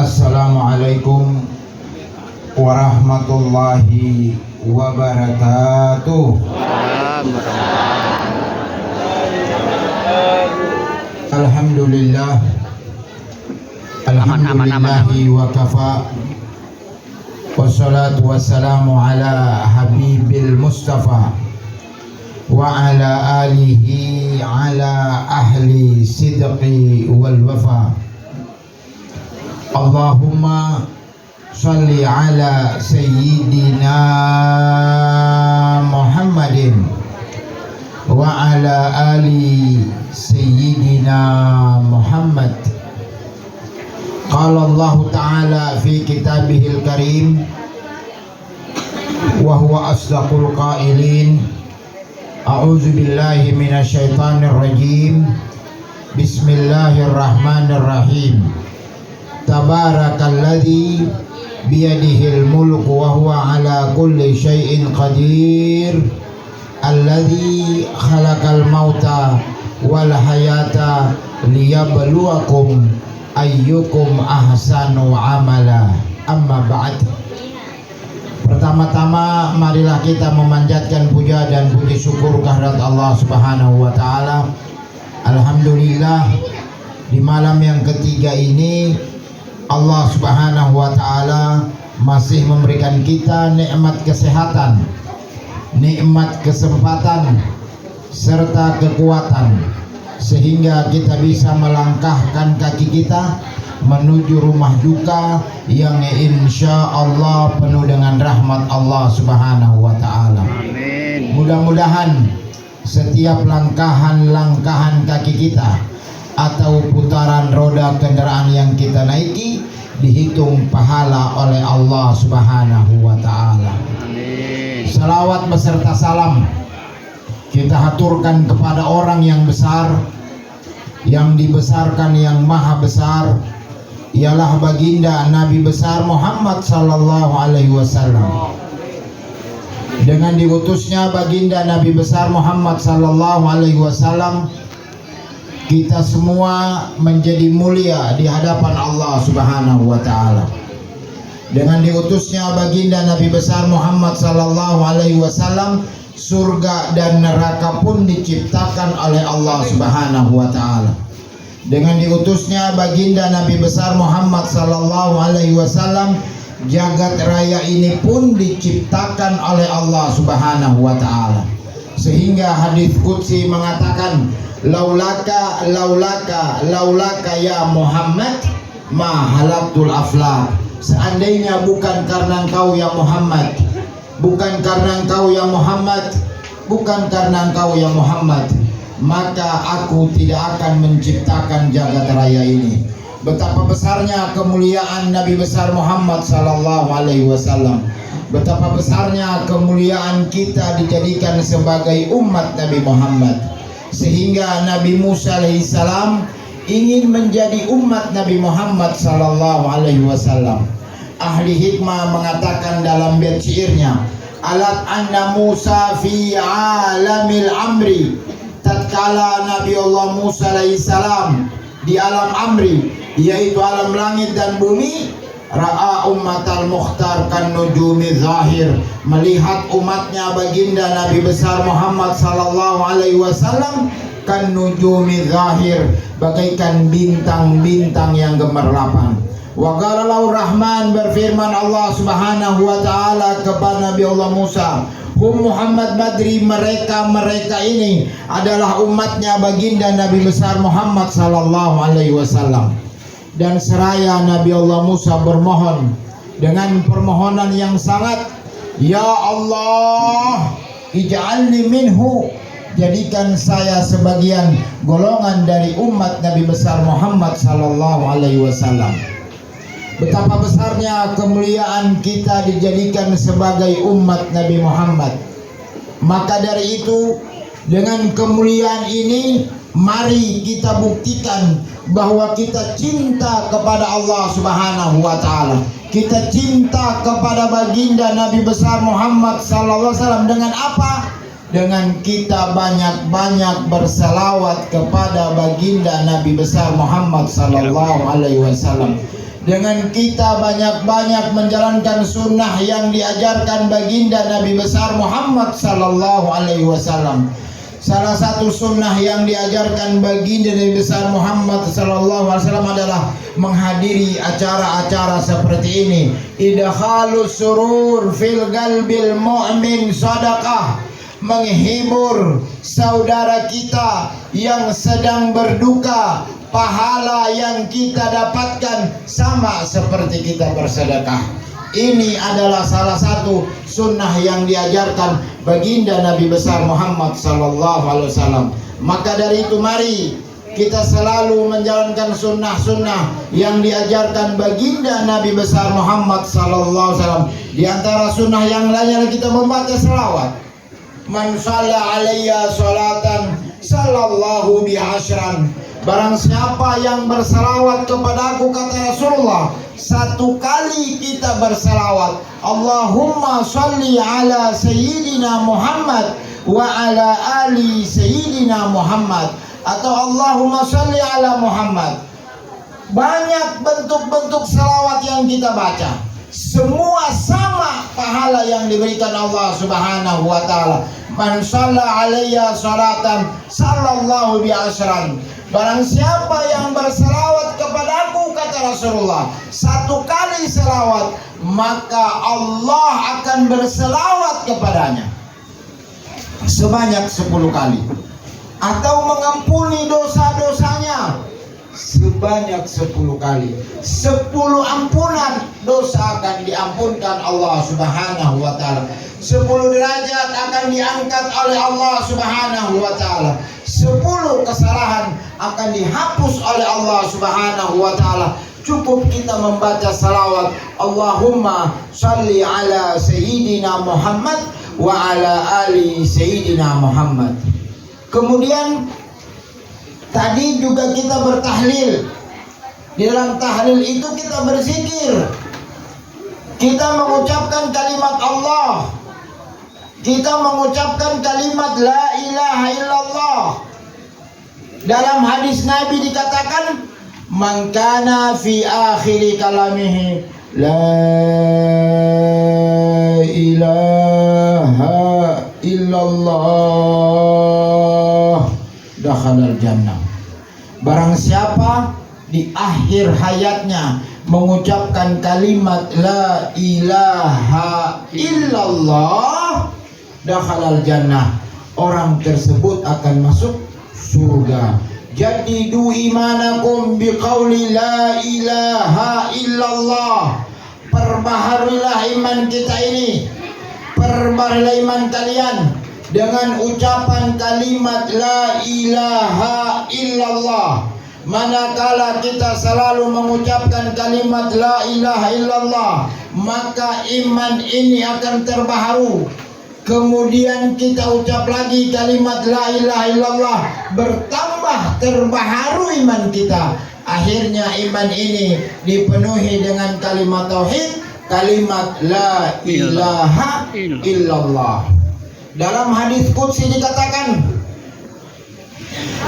Assalamualaikum warahmatullahi wabarakatuh. Alhamdulillah, alhamdulillahi wa kafa, wassalatu wassalamu ala habibil mustafa wa ala alihi ala ahli sidqi wal wafa. Allahumma salli ala sayyidina Muhammadin wa ala ali sayyidina Muhammad. Qala Allah Ta'ala fi kitabihil karim wa huwa asdaqul qailin. A'udzu billahi minasy syaithanir rajim. Bismillahirrahmanirrahim. Tabarakalladzi biyadihil mulku wa huwa ala kulli syai'in qadir. Alladzi khalaqal mauta wal hayata liyabluwakum ayyukum ahsanu amala. Amma ba'd. Pertama-tama marilah kita memanjatkan puja dan puji syukur kehadirat Allah Subhanahu wa taala. Alhamdulillah, di malam yang ketiga ini Allah Subhanahu wa taala masih memberikan kita nikmat kesehatan, nikmat kesempatan serta kekuatan sehingga kita bisa melangkahkan kaki kita menuju rumah duka yang insya Allah penuh dengan rahmat Allah Subhanahu wa taala. Amin. Mudah-mudahan setiap langkahan kaki kita atau putaran roda kendaraan yang kita naiki dihitung pahala oleh Allah Subhanahu wa taala. Amin. Salawat beserta salam kita haturkan kepada orang yang besar, yang dibesarkan, yang maha besar, ialah baginda Nabi besar Muhammad sallallahu alaihi wasallam. Dengan diutusnya baginda Nabi besar Muhammad sallallahu alaihi wasallam, kita semua menjadi mulia di hadapan Allah Subhanahu wa taala. Dengan diutusnya baginda Nabi besar Muhammad sallallahu alaihi wasallam, surga dan neraka pun diciptakan oleh Allah Subhanahu wa taala. Dengan diutusnya baginda Nabi besar Muhammad sallallahu alaihi wasallam, jagat raya ini pun diciptakan oleh Allah Subhanahu wa taala. Sehingga hadis qudsi mengatakan, laulaka ya Muhammad ma halaktul aflak. Seandainya bukan karena engkau ya Muhammad, bukan karena engkau ya Muhammad, bukan karena engkau ya Muhammad, maka aku tidak akan menciptakan jagat raya ini. Betapa besarnya kemuliaan Nabi besar Muhammad sallallahu alaihi wasallam. Betapa besarnya kemuliaan kita dijadikan sebagai umat Nabi Muhammad. Sehingga Nabi Musa alaihissalam ingin menjadi umat Nabi Muhammad sallallahu alaihi wasallam. Ahli hikmah mengatakan dalam bait syairnya, alat anna Musa fi alamil amri. Tatkala Nabi Allah Musa alaihissalam di alam amri, yaitu alam langit dan bumi, ra'a ummatal mukhtar kan nujumi zahir, melihat umatnya baginda Nabi besar Muhammad sallallahu alaihi wasallam kan nujumi zahir, bagaikan bintang-bintang yang gemerlapan. Wa qala lahu rahman, berfirman Allah Subhanahu wa taala kepada Nabi Allah Musa, hum Muhammad Badri, mereka ini adalah umatnya baginda Nabi besar Muhammad sallallahu alaihi wasallam. Dan seraya Nabi Allah Musa bermohon dengan permohonan yang sangat, ya Allah, ij'alni minhu, jadikan saya sebagian golongan dari umat Nabi besar Muhammad sallallahu alaihi wasallam. Betapa besarnya kemuliaan kita dijadikan sebagai umat Nabi Muhammad. Maka dari itu, dengan kemuliaan ini, mari kita buktikan bahwa kita cinta kepada Allah Subhanahu wa taala. Kita cinta kepada baginda Nabi besar Muhammad sallallahu alaihi wasallam dengan apa? Dengan kita banyak-banyak berselawat kepada baginda Nabi besar Muhammad sallallahu alaihi wasallam. dengan kita banyak-banyak menjalankan sunnah yang diajarkan baginda Nabi besar Muhammad sallallahu alaihi wasallam. Salah satu sunnah yang diajarkan baginda Nabi besar Muhammad sallallahu alaihi wasallam adalah menghadiri acara-acara seperti ini. Idkhalus surur fil qalbil mu'min sadaqah. Menghibur saudara kita yang sedang berduka, pahala yang kita dapatkan sama seperti kita bersedekah. Ini adalah salah satu sunnah yang diajarkan baginda Nabi besar Muhammad sallallahu alaihi wasallam. Maka dari itu mari kita selalu menjalankan sunnah-sunnah yang diajarkan baginda Nabi besar Muhammad sallallahu alaihi wasallam. Di antara sunnah yang lainnya kita membaca selawat. Man shalla alayya salatan sallallahu bi asyran. Barang siapa yang berselawat kepadaku, kata Rasulullah, satu kali kita berselawat, Allahumma sholli ala sayyidina Muhammad wa ala ali sayyidina Muhammad, atau Allahumma sholli ala Muhammad. Banyak bentuk-bentuk selawat yang kita baca, semua sama pahala yang diberikan Allah Subhanahu wa taala. Man shalla alayya salatan sallallahu bi asyran. Barang siapa yang berselawat kepadaku, kata Rasulullah, satu kali selawat, maka Allah akan berselawat kepadanya sebanyak 10 kali, atau mengampuni dosa-dosanya sebanyak 10 kali. 10 ampunan dosa akan diampunkan Allah Subhanahu wa taala. 10 derajat akan diangkat oleh Allah Subhanahu wa taala. 10 kesalahan akan dihapus oleh Allah Subhanahu wa taala. Cukup kita membaca salawat Allahumma sholli ala sayyidina Muhammad wa ala ali sayyidina Muhammad. Kemudian tadi juga kita bertahlil. Di dalam tahlil itu kita berzikir. Kita mengucapkan kalimat Allah. Kita mengucapkan kalimat la ilaha illallah. Dalam hadis Nabi dikatakan, man kana fi akhiri kalamihi la ilaha illallah dakhalal jannah. Barang siapa di akhir hayatnya mengucapkan kalimat la ilaha illallah dakhalal jannah, orang tersebut akan masuk surga. Jadidu imanakum biqauli la ilaha illallah. Perbaharilah iman kita ini, perbaharilah iman kalian dengan ucapan kalimat la ilaha illallah. Manakala kita selalu mengucapkan kalimat la ilaha illallah, maka iman ini akan terbaharu. Kemudian kita ucap lagi kalimat la ilaha illallah, bertambah terbaharu iman kita. Akhirnya iman ini dipenuhi dengan kalimat tauhid, kalimat la ilaha illallah. Dalam hadis qudsi dikatakan,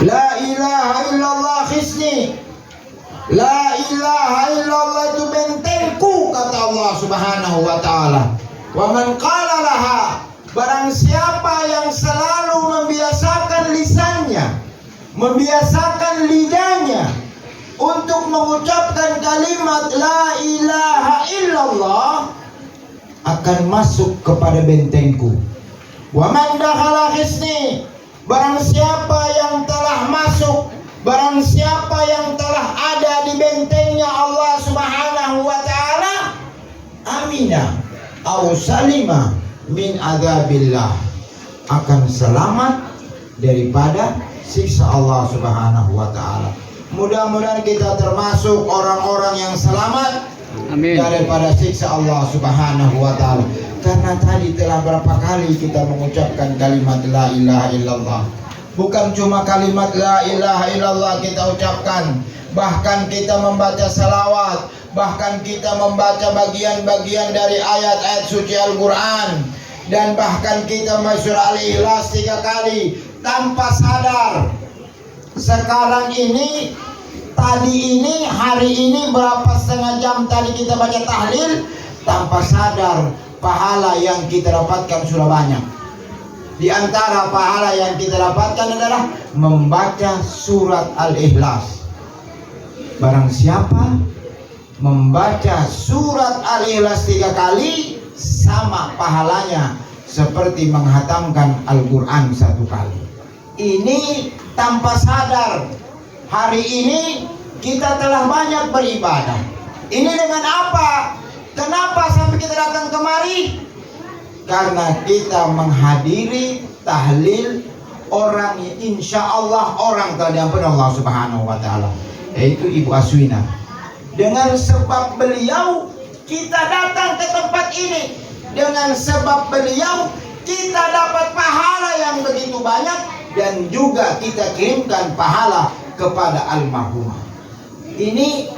la ilaha illallah khisni, la ilaha illallah itu bentengku, kata Allah Subhanahu wa taala. Wa man qala laha, barang siapa yang selalu membiasakan lisannya, membiasakan lidahnya untuk mengucapkan kalimat la ilaha illallah, akan masuk kepada bentengku. Wa man dakhala khisni, barang siapa yang telah masuk, barang siapa yang telah ada di bentengnya Allah Subhanahu wa taala, amina au salima min adzabillah, akan selamat daripada siksa Allah Subhanahu wa taala. Mudah-mudahan kita termasuk orang-orang yang selamat, amin, daripada siksa Allah Subhanahu wa taala. Karena tadi telah berapa kali kita mengucapkan kalimat la ilaha illallah. Bukan cuma kalimat la ilaha illallah kita ucapkan, bahkan kita membaca salawat, bahkan kita membaca bagian-bagian dari ayat-ayat suci Al-Quran, dan bahkan kita surah Al-Ikhlas 3 kali tanpa sadar. Sekarang ini Tadi ini, hari ini berapa setengah jam tadi kita baca tahlil, tanpa sadar pahala yang kita dapatkan sudah banyak. Di antara pahala yang kita dapatkan adalah membaca surat Al-Ikhlas. Barang siapa membaca surat Al-Ikhlas 3 kali, sama pahalanya seperti menghatamkan Al-Quran 1 kali. Ini tanpa sadar. Hari ini kita telah banyak beribadah. Ini dengan apa? Kenapa sampai kita datang kemari? Karena kita menghadiri tahlil orang yang insya Allah orang telah diampuni Allah Subhanahu wa Ta'ala, yaitu Ibu Aswina. Dengan sebab beliau kita datang ke tempat ini. Dengan sebab beliau kita dapat pahala yang begitu banyak, dan juga kita kirimkan pahala kepada almarhumah. Ini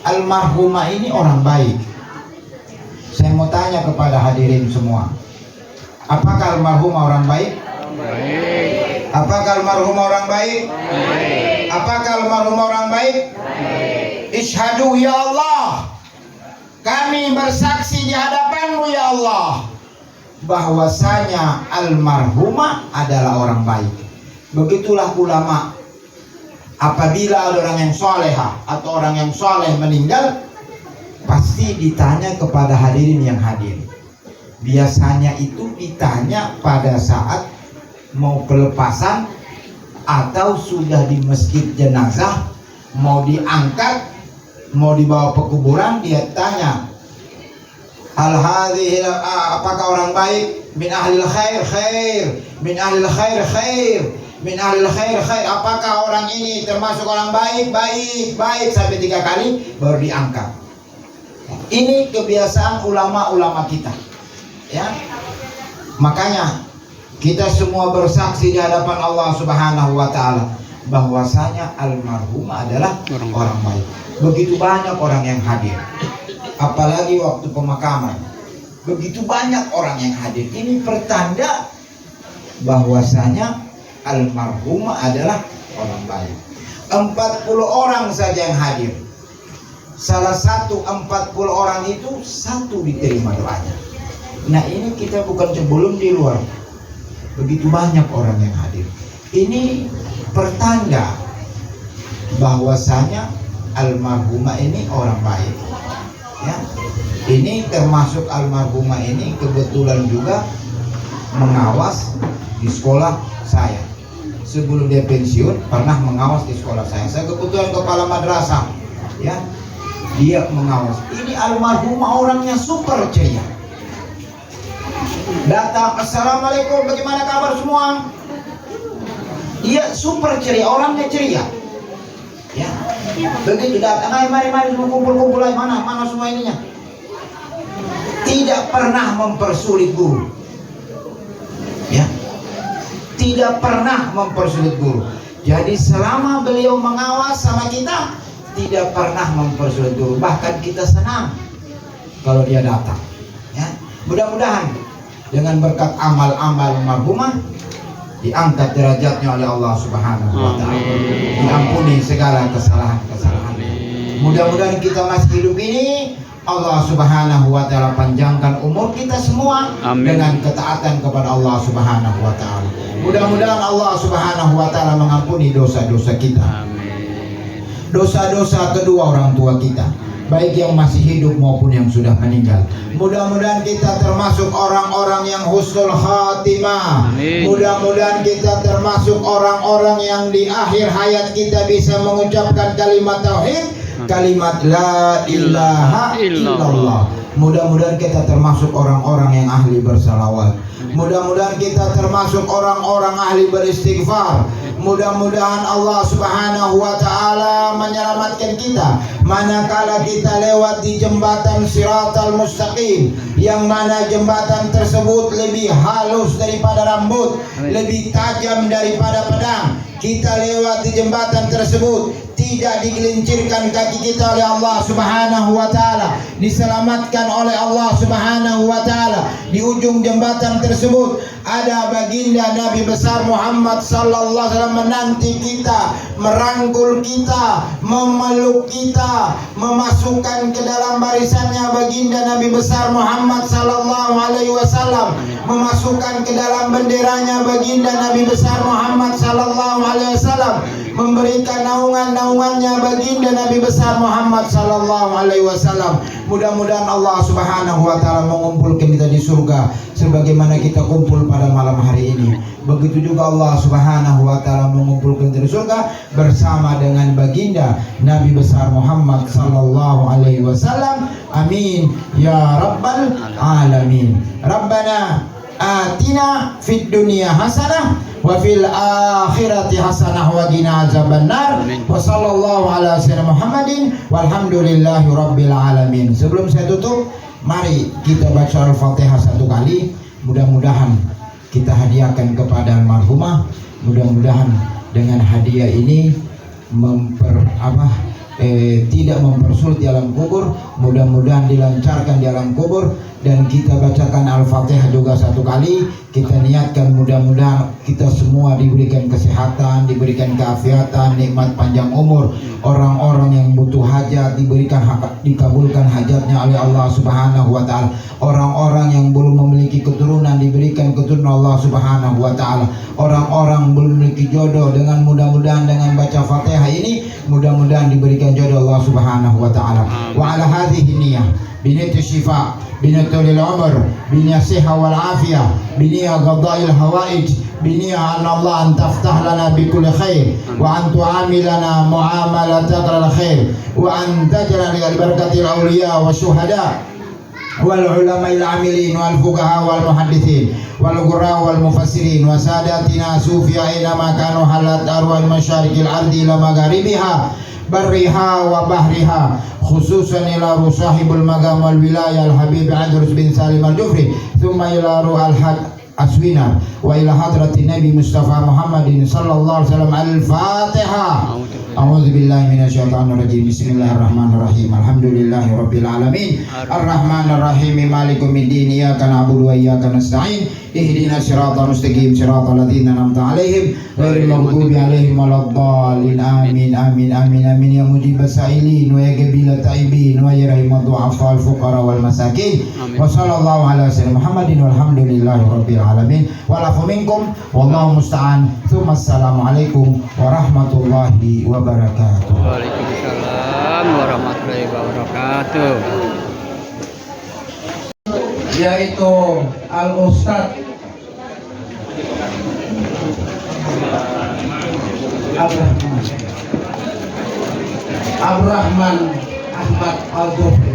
almarhumah ini orang baik. Saya mau tanya kepada hadirin semua, apakah almarhumah orang baik? Baik. Apakah almarhumah orang baik? Baik. Apakah almarhumah orang baik? Baik. Isyhadu ya Allah, kami bersaksi di hadapanmu ya Allah, bahwasanya almarhumah adalah orang baik. Begitulah ulama. Apabila ada orang yang solehah atau orang yang soleh meninggal, pasti ditanya kepada hadirin yang hadir. Biasanya itu ditanya pada saat mau pelepasan atau sudah di masjid jenazah, mau diangkat, mau dibawa ke kuburan, dia tanya, apakah orang baik? Min ahlil khair khair, min ahlil khair khair, min ahlil khair khair. Apakah orang ini termasuk orang baik? Baik, baik, sampai 3 kali baru diangkat. Ini kebiasaan ulama-ulama kita, ya. Makanya kita semua bersaksi di hadapan Allah Subhanahu wa Ta'ala bahwasanya almarhumah adalah orang baik. Begitu banyak orang yang hadir, apalagi waktu pemakaman, begitu banyak orang yang hadir. Ini pertanda bahwasanya almarhumah adalah orang baik. 40 orang saja yang hadir. Salah satu 40 orang itu 1 diterima doanya. Nah ini kita bukan sebelum di luar, begitu banyak orang yang hadir. Ini pertanda bahwasanya almarhumah ini orang baik, ya. Ini termasuk almarhumah ini kebetulan juga mengawas di sekolah saya. Sebelum dia pensiun pernah mengawas di sekolah saya. Saya kebetulan kepala madrasah, ya. Dia mengawas. Ini almarhumah orangnya super ceria. Datang, assalamualaikum, bagaimana kabar semua? Dia super ceria, orangnya ceria. Ya, begitu datang, ayo mari semua kumpul, ayo mana semua ininya. Tidak pernah mempersulit guru. Ya, tidak pernah mempersulit guru. Jadi selama beliau mengawas sama kita, tidak pernah mempersulit guru. Bahkan kita senang kalau dia datang, ya. Mudah-mudahan dengan berkat amal-amal almarhumah diangkat derajatnya oleh Allah Subhanahu wa Ta'ala, diampuni segala kesalahan-kesalahan. Mudah-mudahan kita masih hidup ini Allah Subhanahu wa Ta'ala panjangkan umur kita semua. Amin. Dengan ketaatan kepada Allah Subhanahu wa Ta'ala. Mudah-mudahan Allah Subhanahu wa Ta'ala mengampuni dosa-dosa kita. Dosa-dosa kedua orang tua kita, baik yang masih hidup maupun yang sudah meninggal. Mudah-mudahan kita termasuk orang-orang yang husnul khatimah. Mudah-mudahan kita termasuk orang-orang yang di akhir hayat kita bisa mengucapkan kalimat tauhid, kalimat la ilaha illallah. Mudah-mudahan kita termasuk orang-orang yang ahli bersalawat. Mudah-mudahan kita termasuk orang-orang ahli beristighfar. Mudah-mudahan Allah Subhanahu wa Ta'ala menyelamatkan kita manakala kita lewat di jembatan Siratal Mustaqim, yang mana jembatan tersebut lebih halus daripada rambut, lebih tajam daripada pedang. Kita lewat di jembatan tersebut tidak digelincirkan kaki kita oleh Allah Subhanahu wa taala, diselamatkan oleh Allah Subhanahu wa taala. Di ujung jembatan tersebut ada baginda Nabi besar Muhammad sallallahu alaihi wasallam menanti kita, merangkul kita, memeluk kita, memasukkan ke dalam barisannya baginda Nabi besar Muhammad sallallahu alaihi wasallam, memasukkan ke dalam benderanya baginda Nabi besar Muhammad sallallahu alaihi wasallam, memberikan naungan-naungannya baginda Nabi besar Muhammad sallallahu alaihi wasallam. Mudah-mudahan Allah Subhanahu wa taala mengumpulkan kita di surga sebagaimana kita kumpul pada malam hari ini. Begitu juga Allah Subhanahu wa taala mengumpulkan kita di surga bersama dengan baginda Nabi besar Muhammad sallallahu alaihi wasallam. Amin ya rabbal alamin. Rabbana atina fid dunya hasanah wa fil akhirati hasanah wa qina azabannar. Wa sallallahu ala sayyidina Muhammadin walhamdulillahi rabbil alamin. Sebelum saya tutup, mari kita baca Al-Fatihah satu kali. Mudah-mudahan kita hadiahkan kepada almarhumah. Mudah-mudahan dengan hadiah ini tidak mempersulit di alam kubur. Mudah-mudahan dilancarkan di alam kubur. Dan kita bacakan Al-Fatihah juga satu kali. Kita niatkan mudah-mudahan kita semua diberikan kesehatan, diberikan keafiatan, nikmat panjang umur. Orang-orang yang butuh hajat dikabulkan hajatnya oleh Allah Subhanahu wa taala. Orang-orang yang belum memiliki keturunan diberikan keturunan Allah Subhanahu wa taala. Orang-orang belum memiliki jodoh, dengan mudah-mudahan dengan baca Fatihah ini mudah-mudahan diberikan jodoh Allah Subhanahu wa taala. Wa ala hadhihi niyyah biniyati syifa, biniyati umur, biniyati siha wal afiyah, biniyati qada'il hawaij, biniyati an Allah an taftah lana bi kulli khair wa an tu'amilana mu'amalatak al khair wa an taj'ala li barakatil awliya wa syuhada wal ulama'il amilin wal fuqaha wal muhaddithin wal qurra wal mufassirin wa sadatina sufiya ila ma kanu halat arwah masyariqil ardi ila magharibiha barriha wa bahriha, khususan ila rusahibul magam wal wilayah al habib Adrus bin Salim al Jufri, thumma ila ruh al haq aswina wa ila hadratin Nabi Mustafa Muhammadin sallallahu alaihi wasallam. Al-Fatihah. A'udzu billahi minasyaitonir rajim. Bismillahirrahmanirrahim. Alhamdulillahi rabbil alamin. Arrahmanir rahim. Maliki yaumiddin. Iyyaka na'budu wa iyyaka nasta'in. Ihdinas siratal mustaqim. Siratal ladzina an'amta 'alaihim ghairil maghdubi 'alaihim waladdallin. Amin amin amin amin. Ya mujibas sa'ilin wa ya qabilat taibin wa ya rahimad du'afa al fuqara wal masakin. Wa sallallahu ala sayyidina Muhammadin walhamdulillahi rabbil alamin. Walafu minkum wallahu musta'an. Tsumma assalamu alaikum warahmatullahi wabarakatuh. Waalaikumsalam warahmatullahi wabarakatuh. Yaitu Al-Ustadz Abrahman Ahmad Al-Jufri.